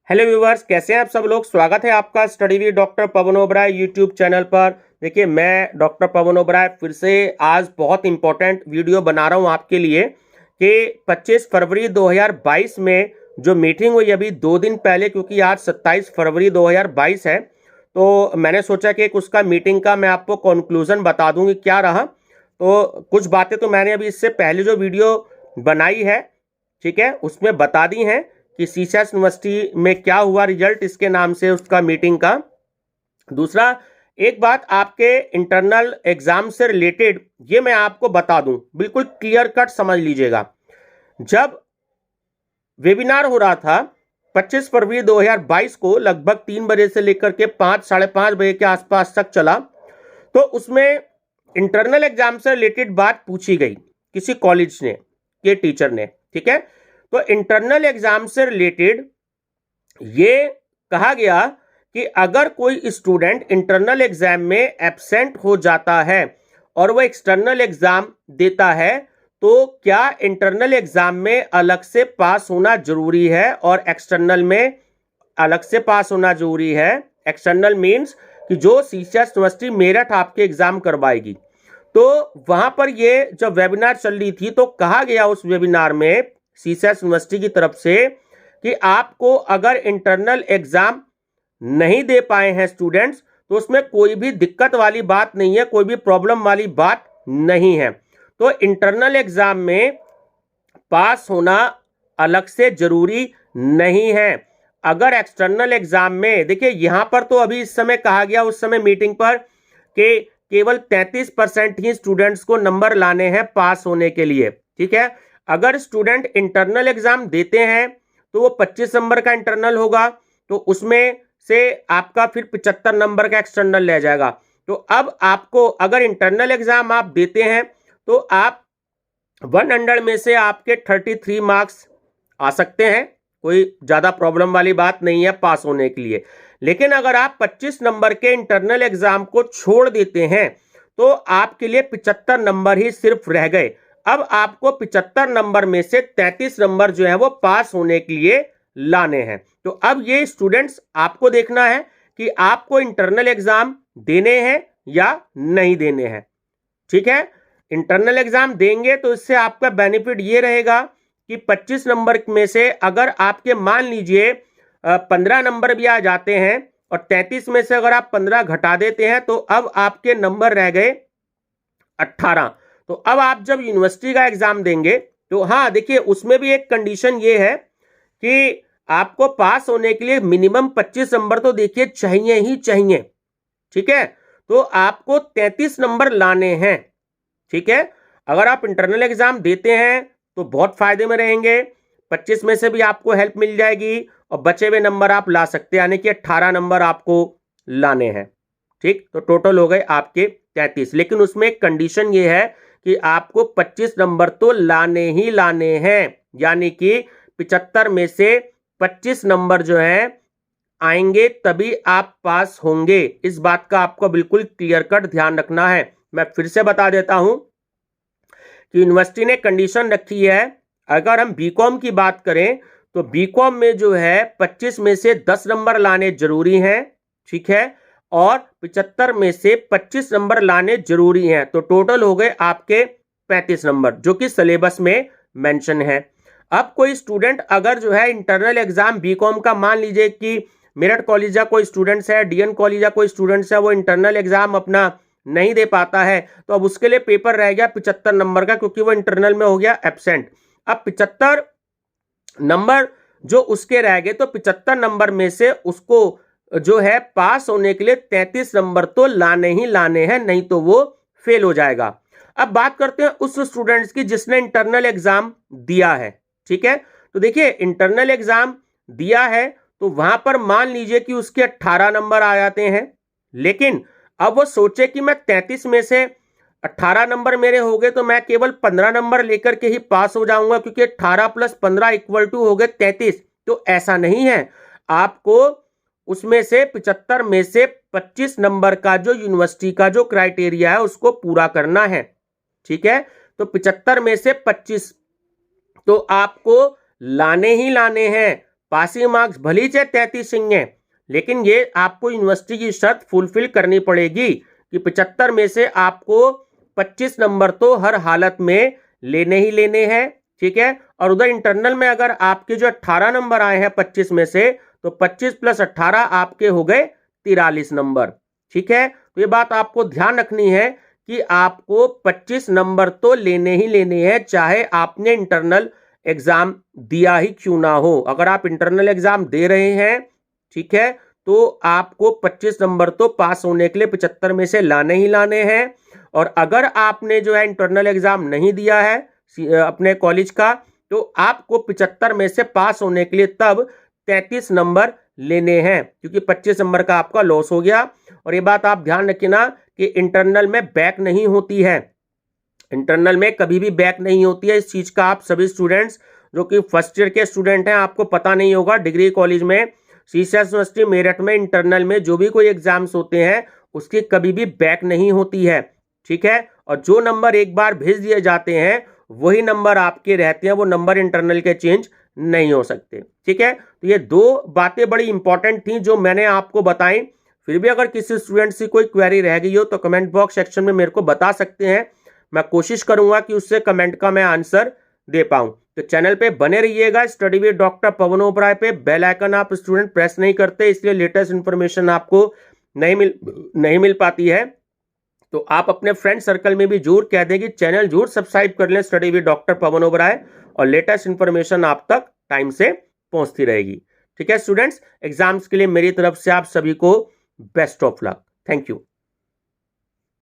Hello viewers, कैसे हैं आप सब लोग। स्वागत है आपका study with doctor Pawan Oberoi YouTube channel पर। देखिए, मैं डॉक्टर पवन ओबराय फिर से आज बहुत इंपॉर्टेंट वीडियो बना रहा हूं आपके लिए कि 25 फरवरी 2022 में जो मीटिंग हुई अभी 2 दिन पहले, क्योंकि आज 27 फरवरी 2022 है, तो मैंने सोचा कि उसका मीटिंग का मैं आपको कंक्लूजन बता दूंगी क्या रहा। तो कुछ बातें तो मैंने अभी इससे पहले जो वीडियो बनाई है, ठीक है, उसमें बता दी हैं कि सीसेस यूनिवर्सिटी में क्या हुआ रिजल्ट, इसके नाम से उसका मीटिंग का। दूसरा, एक बात आपके इंटरनल एग्जाम से रिलेटेड ये मैं आपको बता दूं, बिल्कुल क्लियर कट समझ लीजिएगा। जब वेबिनार हो रहा था 25 फरवरी 2022 को लगभग 3 बजे से लेकर के 5 साढ़े 5 बजे के आसपास तक चला, तो उसमें इंटरनल एग्जाम से रिलेटेड बात पूछी गई किसी कॉलेज ने के टीचर ने, ठीक है। तो इंटरनल एग्जाम से रिलेटेड ये कहा गया कि अगर कोई स्टूडेंट इंटरनल एग्जाम में एब्सेंट हो जाता है और वो एक्सटर्नल एग्जाम देता है, तो क्या इंटरनल एग्जाम में अलग से पास होना जरूरी है और एक्सटर्नल में अलग से पास होना जरूरी है। एक्सटर्नल मीन्स कि जो सीसीएस यूनिवर्सिटी मेरठ आपके एग्जाम करवाएगी। तो वहां पर ये जब वेबिनार चल रही थी तो कहा गया उस वेबिनार में सीसेस यूनिवर्सिटी की तरफ से कि आपको अगर इंटरनल एग्जाम नहीं दे पाए हैं स्टूडेंट्स, तो उसमें कोई भी दिक्कत वाली बात नहीं है, कोई भी प्रॉब्लम वाली बात नहीं है। तो इंटरनल एग्जाम में पास होना अलग से जरूरी नहीं है। अगर एक्सटर्नल एग्जाम में, देखिए यहां पर तो अभी इस समय कहा गया उस समय मीटिंग पर कि केवल 33% ही स्टूडेंट्स को नंबर लाने हैं पास होने के लिए, ठीक है। अगर स्टूडेंट इंटरनल एग्जाम देते हैं तो वो 25 नंबर का इंटरनल होगा, तो उसमें से आपका फिर 75 नंबर का एक्सटर्नल रह जाएगा। तो अब आपको अगर इंटरनल एग्जाम आप देते हैं तो आप 100 में से आपके 33 मार्क्स आ सकते हैं, कोई ज्यादा प्रॉब्लम वाली बात नहीं है पास होने के लिए। लेकिन अगर आप 25 नंबर के इंटरनल एग्जाम को छोड़ देते हैं तो आपके लिए 75 नंबर ही सिर्फ रह गए। अब आपको 75 नंबर में से 33 नंबर जो है वो पास होने के लिए लाने हैं। तो अब ये स्टूडेंट्स आपको देखना है कि आपको इंटरनल एग्जाम देने हैं या नहीं देने हैं, ठीक है। इंटरनल एग्जाम देंगे तो इससे आपका बेनिफिट ये रहेगा कि 25 नंबर में से अगर आपके मान लीजिए 15 नंबर भी आ जाते हैं और 33 में से अगर आप 15 घटा देते हैं तो अब आपके नंबर रह गए 18। तो अब आप जब यूनिवर्सिटी का एग्जाम देंगे तो हाँ देखिए, उसमें भी एक कंडीशन ये है कि आपको पास होने के लिए मिनिमम 25 नंबर तो देखिए चाहिए ही चाहिए, ठीक है। तो आपको 33 नंबर लाने हैं, ठीक है। अगर आप इंटरनल एग्जाम देते हैं तो बहुत फायदे में रहेंगे, 25 में से भी आपको हेल्प मिल जाएगी और बचे हुए नंबर आप ला सकते हैं, यानी कि 18 नंबर आपको लाने हैं, ठीक। तो टोटल हो गए आपके 33। लेकिन उसमें एक कंडीशन ये है कि आपको 25 नंबर तो लाने ही लाने हैं, यानी कि 75 में से 25 नंबर जो है आएंगे तभी आप पास होंगे। इस बात का आपको बिल्कुल क्लियर कट ध्यान रखना है। मैं फिर से बता देता हूं कि यूनिवर्सिटी ने कंडीशन रखी है, अगर हम बीकॉम की बात करें तो बीकॉम में जो है 25 में से 10 नंबर लाने जरूरी हैं, ठीक है, और 75 में से 25 नंबर लाने जरूरी हैं। तो टोटल हो गए आपके 35 नंबर, जो कि सिलेबस में मेंशन है। अब कोई स्टूडेंट अगर जो है इंटरनल एग्जाम बीकॉम का, मान लीजिए कि मेरठ कॉलेज का कोई स्टूडेंट्स है, डीएन कॉलेज का कोई स्टूडेंट्स है, वो इंटरनल एग्जाम अपना नहीं दे पाता है, तो अब उसके लिए पेपर रह गया 75 नंबर का, क्योंकि वो इंटरनल में हो गया एब्सेंट। अब 75 नंबर जो उसके रह गए, तो 75 नंबर में से उसको जो है पास होने के लिए 33 नंबर तो लाने ही लाने हैं, नहीं तो वो फेल हो जाएगा। अब बात करते हैं उस स्टूडेंट्स की जिसने इंटरनल एग्जाम दिया है, ठीक है। तो देखिए, इंटरनल एग्जाम दिया है तो वहां पर मान लीजिए कि उसके 18 नंबर आ जाते हैं, लेकिन अब वो सोचे कि मैं 33 में से 18 नंबर मेरे हो गए तो मैं केवल 15 नंबर लेकर के ही पास हो जाऊंगा, क्योंकि 18 + 15 = हो गए 33। तो ऐसा नहीं है, आपको उसमें से 75 में से 25 नंबर का जो यूनिवर्सिटी का जो क्राइटेरिया है उसको पूरा करना है, ठीक है। तो 75 में से 25 तो आपको लाने ही लाने हैं, पासिंग मार्क्स भली चाहे 33 हैं, लेकिन ये आपको यूनिवर्सिटी की शर्त फुलफिल करनी पड़ेगी कि 75 में से आपको 25 नंबर तो हर हालत में लेने ही लेने हैं, ठीक है। और उधर इंटरनल में अगर आपके जो 18 नंबर आए हैं 25 में से, तो 25 प्लस 18 आपके हो गए 43 नंबर, ठीक है। तो ये बात आपको ध्यान रखनी है कि आपको 25 नंबर तो लेने ही लेने हैं, चाहे आपने इंटरनल एग्जाम दिया ही क्यों ना हो। अगर आप इंटरनल एग्जाम दे रहे हैं, ठीक है, तो आपको 25 नंबर तो पास होने के लिए 75 में से लाने ही लाने हैं। और अगर आपने जो है इंटरनल एग्जाम नहीं दिया है अपने कॉलेज का, तो आपको 75 में से पास होने के लिए तब 33 नंबर लेने हैं, क्योंकि 25 नंबर का आपका लॉस हो गया। और ये बात आप ध्यान रखना कि इंटरनल में बैक नहीं होती है, इंटरनल में कभी भी बैक नहीं होती है। इस चीज का आप सभी स्टूडेंट्स जो कि फर्स्ट ईयर के स्टूडेंट हैं, आपको पता नहीं होगा। डिग्री कॉलेज में सीसीएस यूनिवर्सिटी मेरठ में इंटरनल में जो भी कोई एग्जाम्स होते हैं उसकी कभी भी बैक नहीं होती है, ठीक है। और जो नंबर एक बार भेज दिए जाते हैं वही नंबर आपके रहते हैं, वो नंबर इंटरनल के चेंज नहीं हो सकते, ठीक है। तो ये दो बातें बड़ी इंपॉर्टेंट थी जो मैंने आपको बताई। फिर भी अगर किसी स्टूडेंट से कोई क्वेरी रह गई हो तो कमेंट बॉक्स सेक्शन में मेरे को बता सकते हैं, मैं कोशिश करूंगा कि उससे कमेंट का मैं आंसर दे पाऊं। तो चैनल पे बने रहिएगा, स्टडी विद डॉक्टर पवन ओबराय पे। बेल आइकन आप स्टूडेंट प्रेस नहीं करते, इसलिए लेटेस्ट इंफॉर्मेशन आपको नहीं मिल पाती है। तो आप अपने फ्रेंड सर्कल में भी जरूर कह दें कि चैनल जरूर सब्सक्राइब कर लें, स्टडी विद डॉक्टर पवन ओबराय, और लेटेस्ट इंफॉर्मेशन आप तक टाइम से पहुंचती रहेगी, ठीक है। स्टूडेंट्स, एग्जाम्स के लिए मेरी तरफ से आप सभी को best of luck. Thank you.